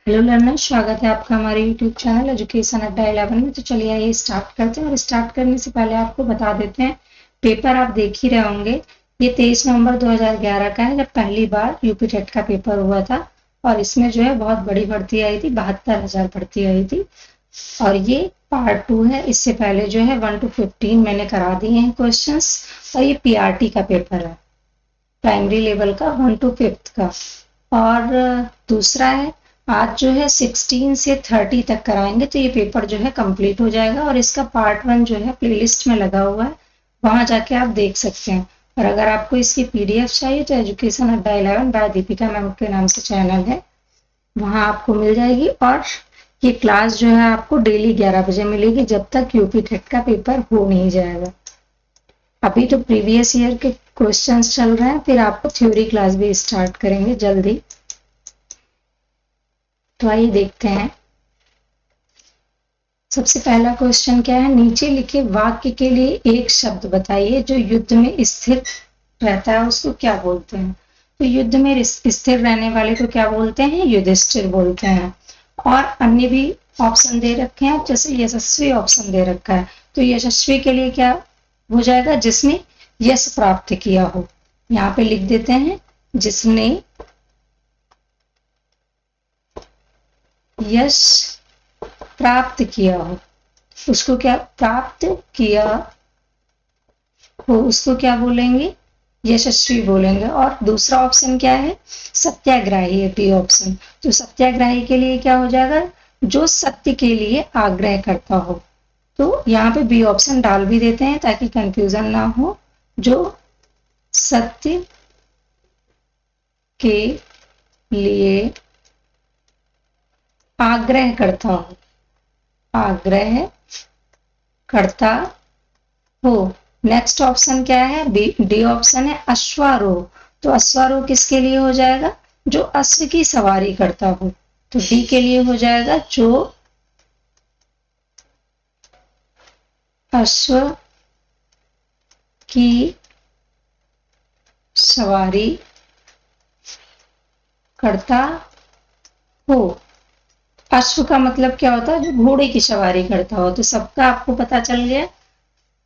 Hello learners, स्वागत है आपका हमारे यूट्यूब चैनल एजुकेशन अड्डा 11 में। तो चलिए आइए स्टार्ट करते हैं। और स्टार्ट करने से पहले आपको बता देते हैं, पेपर आप देख ही रहे होंगे। ये 23 नवंबर 2011 का है, जब पहली बार यूपी टेट का पेपर हुआ था। और इसमें जो है बहुत बड़ी भर्ती आई थी, 72,000 भर्ती आई थी। और ये पार्ट 2 है। इससे पहले जो है 1 to 15 मैंने करा दिए हैं क्वेश्चन। और ये पीआरटी का पेपर है, प्राइमरी लेवल का 1 to 5 का। और दूसरा है, आज जो है 16 से 30 तक कराएंगे, तो ये पेपर जो है कंप्लीट हो जाएगा। और इसका पार्ट 1 जो है प्लेलिस्ट में लगा हुआ है, वहां जाके आप देख सकते हैं। और अगर आपको इसकी पीडीएफ चाहिए तो एजुकेशन अड्डा 11 बाय दीपिका मैम के नाम से चैनल है, वहां आपको मिल जाएगी। और ये क्लास जो है आपको डेली 11 बजे मिलेगी, जब तक यूपी टेट का पेपर हो नहीं जाएगा। अभी तो प्रीवियस ईयर के क्वेश्चंस चल रहे हैं, फिर आपको थ्योरी क्लास भी स्टार्ट करेंगे जल्दी। तो आइए देखते हैं। सबसे पहला क्वेश्चन क्या है, नीचे लिखे वाक्य के लिए एक शब्द बताइए जो युद्ध में स्थिर रहता है, उसको क्या बोलते हैं। तो युद्ध में स्थिर रहने वाले को क्या बोलते हैं, युधिष्ठिर बोलते हैं। और अन्य भी ऑप्शन दे रखे हैं, जैसे यशस्वी ऑप्शन दे रखा है, तो यशस्वी के लिए क्या हो जाएगा, जिसने यश प्राप्त किया हो। यहाँ पे लिख देते हैं, जिसने यश प्राप्त किया हो, उसको क्या प्राप्त किया हो, उसको क्या बोलेंगे, यशस्वी बोलेंगे। और दूसरा ऑप्शन क्या है, सत्याग्रही है, बी ऑप्शन। तो सत्याग्रही के लिए क्या हो जाएगा, जो सत्य के लिए आग्रह करता हो। तो यहाँ पे बी ऑप्शन डाल भी देते हैं ताकि कंफ्यूजन ना हो। जो सत्य के लिए आग्रह करता हो, आग्रह करता हो। नेक्स्ट ऑप्शन क्या है, डी ऑप्शन है, अश्वारोह। तो अश्वारोह किसके लिए हो जाएगा, जो अश्व की सवारी करता हो। तो डी के लिए हो जाएगा, जो अश्व की सवारी करता हो। अश्व का मतलब क्या होता है, जो घोड़े की सवारी करता हो। तो सबका आपको पता चल गया।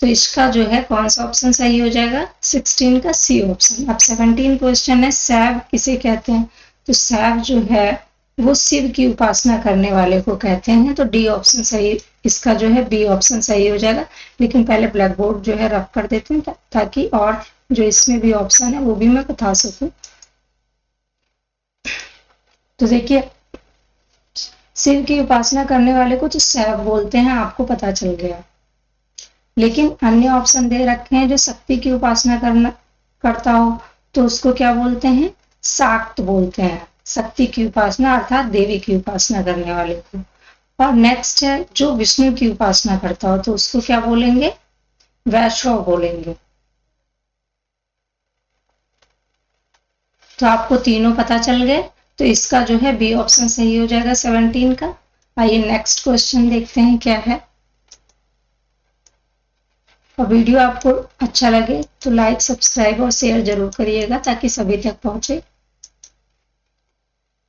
तो इसका जो है कौन सा ऑप्शन सही हो जाएगा, 16 का सी ऑप्शन। अब 17 क्वेश्चन है, शैव किसे कहते हैं। तो शैव जो है वो शिव की उपासना करने वाले को कहते हैं। तो डी ऑप्शन सही, इसका जो है बी ऑप्शन सही हो जाएगा। लेकिन पहले ब्लैक बोर्ड जो है रफ कर देते हैं, ताकि और जो इसमें भी ऑप्शन है वो भी मैं बता सकूं। तो देखिए, शिव की उपासना करने वाले को तो शैव बोलते हैं, आपको पता चल गया। लेकिन अन्य ऑप्शन दे रखे हैं, जो शक्ति की उपासना करता हो, तो उसको क्या बोलते हैं, शाक्त बोलते हैं। शक्ति की उपासना अर्थात देवी की उपासना करने वाले को। और नेक्स्ट है, जो विष्णु की उपासना करता हो, तो उसको क्या बोलेंगे, वैष्णव बोलेंगे। तो आपको तीनों पता चल गए। तो इसका जो है बी ऑप्शन सही हो जाएगा 17 का। आइए नेक्स्ट क्वेश्चन देखते हैं क्या है। और वीडियो आपको अच्छा लगे तो लाइक, सब्सक्राइब और शेयर जरूर करिएगा, ताकि सभी तक पहुंचे।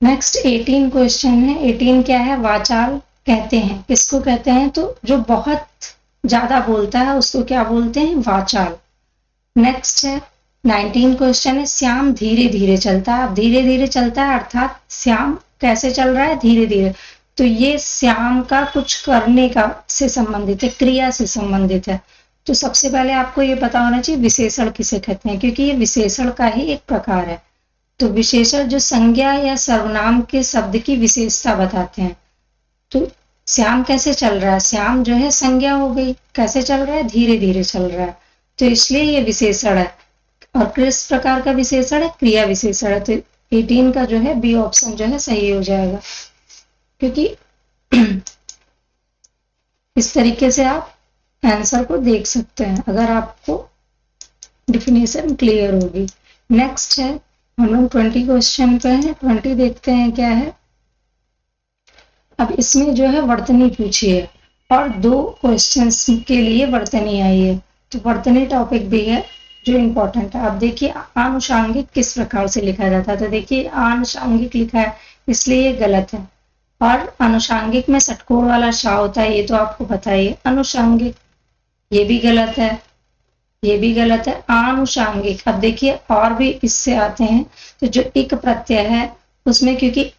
नेक्स्ट 18 क्वेश्चन है। 18 क्या है, वाचाल कहते हैं, किसको कहते हैं, तो जो बहुत ज्यादा बोलता है उसको क्या बोलते हैं, वाचाल। नेक्स्ट है 19 क्वेश्चन है, श्याम धीरे धीरे चलता है। अब धीरे धीरे चलता है अर्थात श्याम कैसे चल रहा है, धीरे धीरे। तो ये श्याम का कुछ करने का से संबंधित है, क्रिया से संबंधित है। तो सबसे पहले आपको ये पता होना चाहिए विशेषण किसे कहते हैं, क्योंकि ये विशेषण का ही एक प्रकार है। तो विशेषण जो संज्ञा या सर्वनाम के शब्द की विशेषता बताते हैं। तो श्याम कैसे चल रहा है, श्याम जो है संज्ञा हो गई, कैसे चल रहा है, धीरे धीरे चल रहा है। तो इसलिए ये विशेषण है। और किस प्रकार का विशेषण है, क्रिया विशेषण है। तो 18 का जो है बी ऑप्शन जो है सही हो जाएगा, क्योंकि इस तरीके से आप आंसर को देख सकते हैं, अगर आपको डिफिनेशन क्लियर होगी। नेक्स्ट है, हम लोग 20 क्वेश्चन पे हैं। 20 देखते हैं क्या है। अब इसमें जो है वर्तनी पूछी है, और 2 क्वेश्चंस के लिए वर्तनी आई है। तो वर्तनी टॉपिक भी है जो इम्पोर्टेंट है। अब देखिए, आनुषांगिक किस प्रकार से लिखा जाता है। तो देखिए, आनुषांगिक लिखा है, इसलिए ये गलत है। और अनुषांगिक में षटकोण वाला शा होता है, ये तो आपको पता ही है। अनुषांगिक, ये भी गलत है, ये भी गलत है। आनुषांगिक, अब देखिए और भी इससे आते हैं। तो जो इक प्रत्यय है उसमें क्योंकि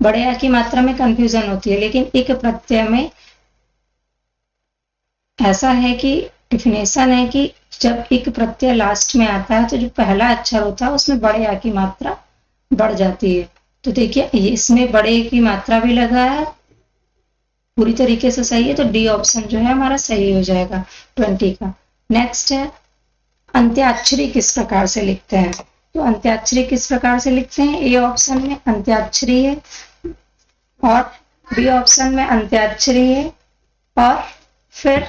बड़े आ की मात्रा में कंफ्यूजन होती है, लेकिन इक प्रत्यय में ऐसा है कि डिफिनेशन है कि जब इक प्रत्यय लास्ट में आता है तो जो पहला अक्षर होता है उसमें बड़े आ की मात्रा बढ़ जाती है। तो देखिए इसमें बड़े की मात्रा भी लगा है, पूरी तरीके से सही है, तो डी ऑप्शन जो है हमारा सही हो जाएगा 20 का। नेक्स्ट है अंत्याक्षरी किस प्रकार से लिखते हैं। तो अंत्याक्षरी किस प्रकार से लिखते हैं, ए ऑप्शन में अंत्याक्षरी है और बी ऑप्शन में अंत्याक्षरी है और फिर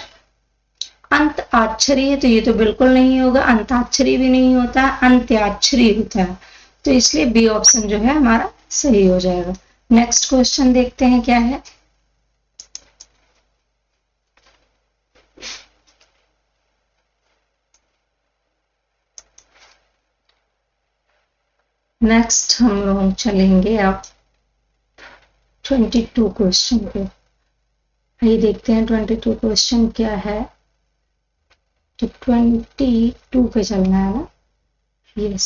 अंत आक्षरी है, तो ये तो बिल्कुल नहीं होगा, अंताक्षरी भी नहीं होता, अंत्याक्षरी होता है, तो इसलिए बी ऑप्शन जो है हमारा सही हो जाएगा। नेक्स्ट क्वेश्चन देखते हैं क्या है। नेक्स्ट हम लोग चलेंगे अब 22 क्वेश्चन पे। आइए देखते हैं 22 क्वेश्चन क्या है। तो 22 पे चलना है ना, यस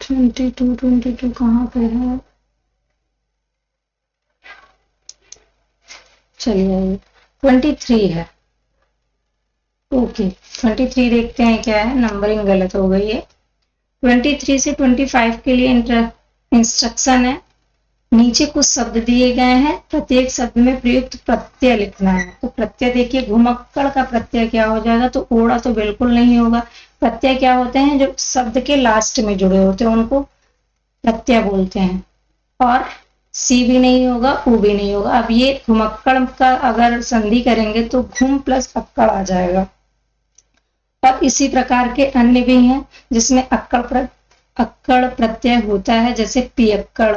22 कहाँ पे है, चलिए 23 है। ओके 23 देखते हैं क्या है, नंबरिंग गलत हो गई है। 23 से 25 के लिए इंस्ट्रक्शन है, नीचे कुछ शब्द दिए गए हैं, प्रत्येक शब्द में प्रयुक्त प्रत्यय लिखना है। तो प्रत्यय देखिए घुमक्कड़ का प्रत्यय क्या हो जाएगा, तो ओड़ा तो बिल्कुल नहीं होगा। प्रत्यय क्या होते हैं, जो शब्द के लास्ट में जुड़े होते हैं उनको प्रत्यय बोलते हैं। और सी भी नहीं होगा, ऊ भी नहीं होगा। अब ये घुमक्कड़ का अगर संधि करेंगे तो घुम प्लस अक्कड़ आ जाएगा। और इसी प्रकार के अन्य भी हैं जिसमें अक्कड़ प्रत्यय होता है, जैसे पियक्कड़,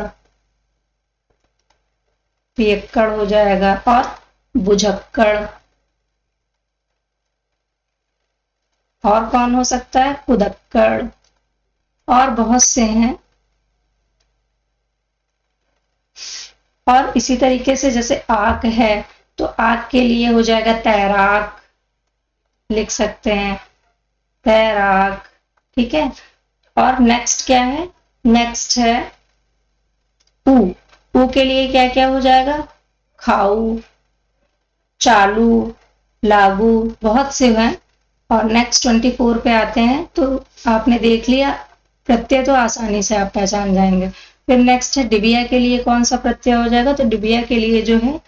पियक्कड़ हो जाएगा, और बुझक्कड़, और कौन हो सकता है, उदक्कड़, और बहुत से हैं। और इसी तरीके से जैसे आक है, तो आक के लिए हो जाएगा तैराक, लिख सकते हैं तैराक, ठीक है। और नेक्स्ट क्या है, नेक्स्ट है ऊ, ऊ के लिए क्या क्या हो जाएगा, खाऊ, चालू, लागू, बहुत से हैं। और नेक्स्ट 24 पे आते हैं, तो आपने देख लिया प्रत्यय तो आसानी से आप पहचान जाएंगे। फिर नेक्स्ट है डिबिया के लिए कौन सा प्रत्यय हो जाएगा, तो डिबिया के लिए जो है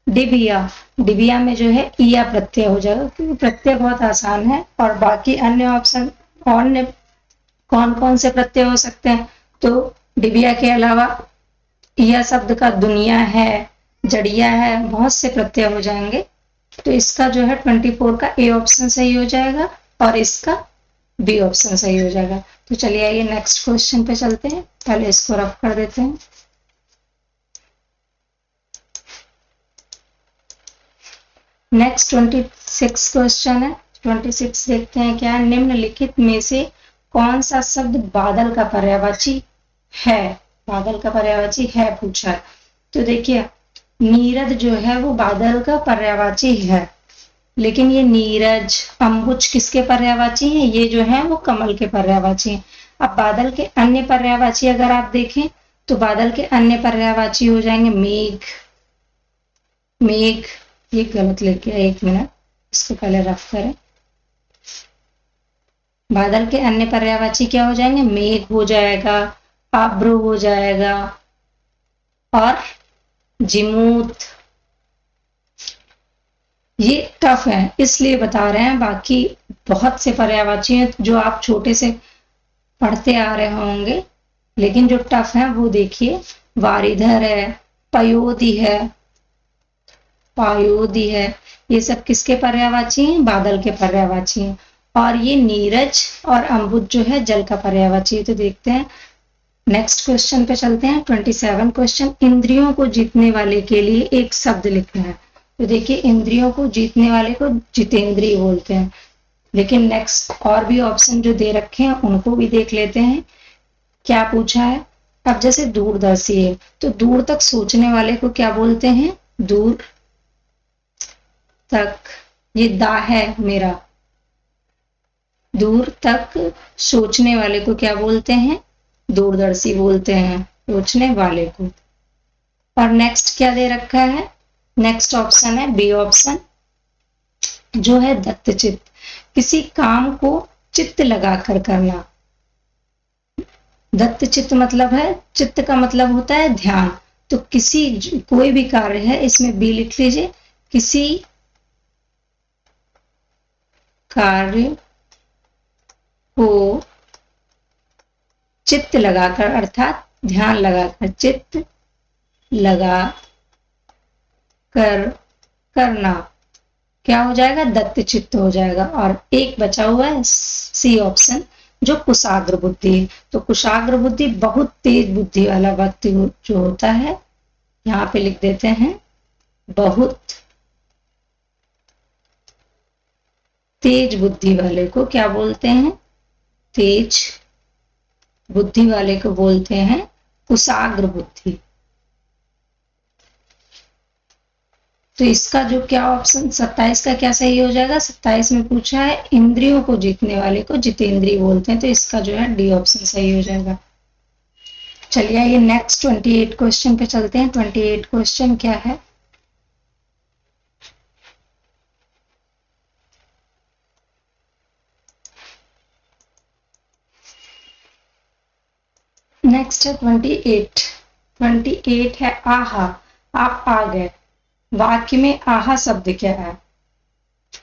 डिबिया, डिबिया में जो है ईया प्रत्यय हो जाएगा, क्योंकि प्रत्यय बहुत आसान है। और बाकी अन्य ऑप्शन अन्य कौन कौन से प्रत्यय हो सकते हैं, तो डिबिया के अलावा ईया शब्द का दुनिया है, जड़िया है, बहुत से प्रत्यय हो जाएंगे। तो इसका जो है 24 का ए ऑप्शन सही हो जाएगा और इसका बी ऑप्शन सही हो जाएगा। तो चलिए आइए नेक्स्ट क्वेश्चन पे चलते हैं, पहले इसको रफ कर देते हैं। नेक्स्ट 26 क्वेश्चन है। 26 देखते हैं क्या है, निम्नलिखित में से कौन सा शब्द बादल का पर्यायवाची है, बादल का पर्यायवाची है पूछा है। तो देखिए नीरद जो है वो बादल का पर्यायवाची है, लेकिन ये नीरज अंबुज किसके पर्यायवाची हैं, ये जो है वो कमल के पर्यायवाची हैं। अब बादल के अन्य पर्यायवाची अगर आप देखें तो बादल के अन्य पर्यायवाची हो जाएंगे मेघ, मेघ, ये गलत लिख गया, एक मिनट इसको पहले रफ करें। बादल के अन्य पर्यायवाची क्या हो जाएंगे, मेघ हो जाएगा, आब्र हो जाएगा और जिमूत। ये टफ है इसलिए बता रहे हैं, बाकी बहुत से पर्यायवाची हैं जो आप छोटे से पढ़ते आ रहे होंगे, लेकिन जो टफ है वो देखिए वारिधर है, पयोधि है, पायोधि है, ये सब किसके पर्यायवाची हैं, बादल के पर्यायवाची हैं। और ये नीरज और अम्बुज जो है जल का पर्यायवाची है। तो देखते हैं नेक्स्ट क्वेश्चन पे चलते हैं। 27 क्वेश्चन, इंद्रियों को जीतने वाले के लिए एक शब्द लिखना है। तो देखिए इंद्रियों को जीतने वाले को जितेंद्रिय बोलते हैं, लेकिन नेक्स्ट और भी ऑप्शन जो दे रखे हैं उनको भी देख लेते हैं। क्या पूछा है, अब जैसे दूरदर्शी है तो दूर तक सोचने वाले को क्या बोलते हैं? दूर तक। ये दा है मेरा। दूर तक सोचने वाले को क्या बोलते हैं? दूरदर्शी बोलते हैं, सोचने वाले को। और नेक्स्ट क्या दे रखा है? नेक्स्ट ऑप्शन है बी ऑप्शन, जो है दत्तचित्त। किसी काम को चित्त लगाकर करना। दत्तचित्त मतलब है, चित्त का मतलब होता है ध्यान। तो किसी कोई भी कार्य है, इसमें बी लिख लीजिए, किसी कार्य को चित्त लगाकर, अर्थात ध्यान लगाकर, चित्त लगा कर करना, क्या हो जाएगा? दत्तचित्त हो जाएगा। और एक बचा हुआ है सी ऑप्शन, जो कुशाग्र बुद्धि है। तो कुशाग्र बुद्धि बहुत तेज बुद्धि वाला व्यक्ति जो होता है, यहाँ पे लिख देते हैं, बहुत तेज बुद्धि वाले को क्या बोलते हैं? तेज बुद्धि वाले को बोलते हैं कुशाग्र बुद्धि। तो इसका जो क्या ऑप्शन 27 का क्या सही हो जाएगा? 27 में पूछा है इंद्रियों को जीतने वाले को जितेंद्रिय बोलते हैं, तो इसका जो है डी ऑप्शन सही हो जाएगा। चलिए ये नेक्स्ट 28 क्वेश्चन पे चलते हैं। 28 क्वेश्चन क्या है? नेक्स्ट है 28। 28 है आहा, आप आ गए। वाक्य में आहा शब्द क्या है?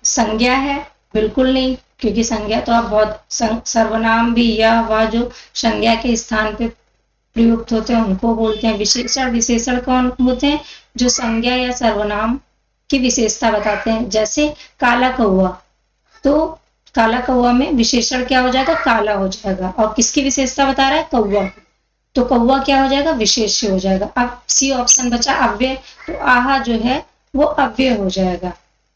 संज्ञा है? बिल्कुल नहीं, क्योंकि संज्ञा तो आप बहुत सर्वनाम भी या वह जो संज्ञा के स्थान पे प्रयुक्त होते हैं उनको बोलते हैं। विशेषण, विशेषण कौन होते हैं? जो संज्ञा या सर्वनाम की विशेषता बताते हैं। जैसे काला कौआ, तो काला कौआ में विशेषण क्या हो जाएगा? काला हो जाएगा। और किसकी विशेषता बता रहा है? कौआ। तो कौआ क्या हो जाएगा? विशेष्य हो जाएगा। अब सी ऑप्शन बचा अव्यय, तो आहा जो है वो अव्यय हो जाएगा।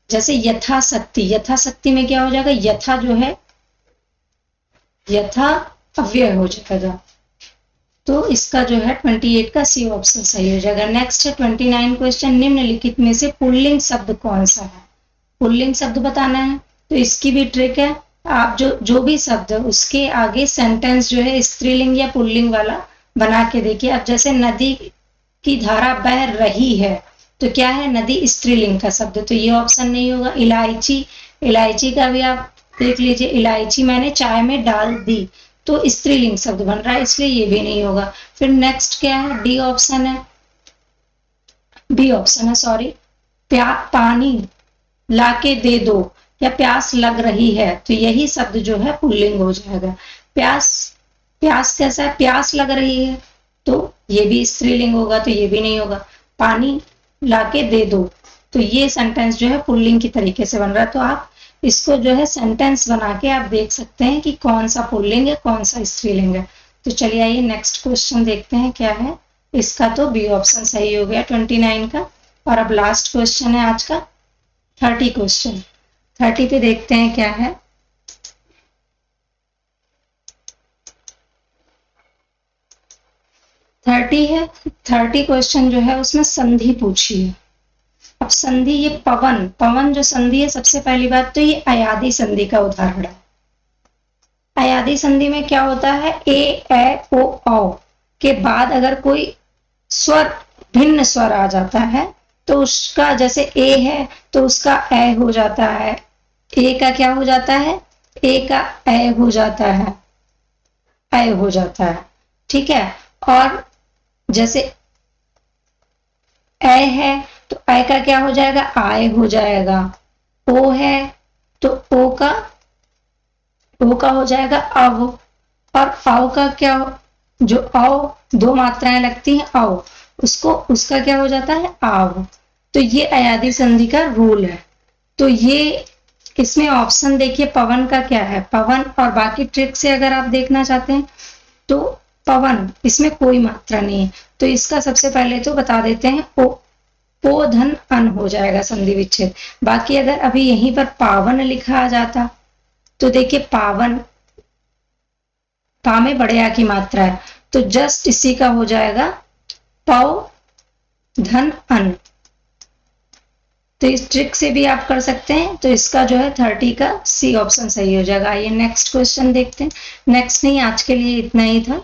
जैसे यथाशक्ति, यथाशक्ति में क्या हो जाएगा? यथा जो है यथा अव्यय हो जाएगा। तो इसका जो है 28 का सी ऑप्शन सही हो जाएगा। नेक्स्ट है 29 क्वेश्चन, निम्नलिखित में से पुल्लिंग शब्द कौन सा है? पुल्लिंग शब्द बताना है। तो इसकी भी ट्रिक है, आप जो भी शब्द है उसके आगे सेंटेंस जो है स्त्रीलिंग या पुल्लिंग वाला बना के देखिए। अब जैसे नदी की धारा बह रही है, तो क्या है? नदी स्त्रीलिंग का शब्द, तो ये ऑप्शन नहीं होगा। इलायची, इलायची का भी आप देख लीजिए, इलायची मैंने चाय में डाल दी, तो स्त्रीलिंग शब्द बन रहा है, इसलिए ये भी नहीं होगा। फिर नेक्स्ट क्या है? डी ऑप्शन है, बी ऑप्शन है, सॉरी, पानी लाके दे दो, या प्यास लग रही है, तो यही शब्द जो है पुल्लिंग हो जाएगा। प्यास, प्यास कैसा है? प्यास लग रही है, तो ये भी स्त्रीलिंग होगा, तो ये भी नहीं होगा। पानी लाके दे दो, तो ये सेंटेंस जो है पुल्लिंग की तरीके से बन रहा है। तो आप इसको जो है सेंटेंस बना के आप देख सकते हैं कि कौन सा पुल्लिंग है, कौन सा स्त्रीलिंग है। तो चलिए आइए नेक्स्ट क्वेश्चन देखते हैं क्या है। इसका तो बी ऑप्शन सही हो गया 29 का। और अब लास्ट क्वेश्चन है आज का 30 क्वेश्चन। 30 पे देखते हैं क्या है। है 30 क्वेश्चन जो है उसमें संधि पूछी है। अब संधि, ये पवन, पवन जो संधि है, सबसे पहली बात तो ये अयादी संधि का उदाहरण है। अयादी संधि में क्या होता है? ए, ए, ओ, औ के बाद अगर कोई स्वर, भिन्न स्वर आ जाता है, तो उसका, जैसे ए है तो उसका ए हो जाता है, ए का क्या हो जाता है? ए का ए हो जाता है, ए हो जाता है, ठीक है। और जैसे ए है तो ए का क्या हो जाएगा? आय हो जाएगा। ओ है तो ओ का हो जाएगा अव। और औ का क्या, जो औ दो मात्राएं लगती हैं औ, उसका क्या हो जाता है? आव। तो ये अयादी संधि का रूल है। तो ये इसमें ऑप्शन देखिए, पवन का क्या है? पवन। और बाकी ट्रिक से अगर आप देखना चाहते हैं तो पवन, इसमें कोई मात्रा नहीं है, तो इसका सबसे पहले तो बता देते हैं ओ धन अन हो जाएगा संधि विच्छेद। बाकी अगर अभी यहीं पर पावन लिखा आ जाता तो देखिए, पावन, पा में बड़े आ की मात्रा है, तो तो जस्ट इसी का हो जाएगा पौ धन अन। तो इस ट्रिक से भी आप कर सकते हैं। तो इसका जो है 30 का सी ऑप्शन सही हो जाएगा। आइए नेक्स्ट क्वेश्चन देखते हैं। नेक्स्ट नहीं, आज के लिए इतना ही था।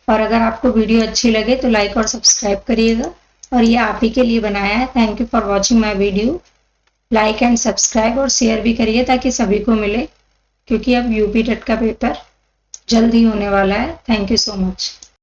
और अगर आपको वीडियो अच्छी लगे तो लाइक और सब्सक्राइब करिएगा, और ये आप ही के लिए बनाया है। Thank you for watching my video. Like and subscribe और शेयर भी करिए ताकि सभी को मिले, क्योंकि अब यूपी टेट का पेपर जल्द ही होने वाला है। Thank you so much.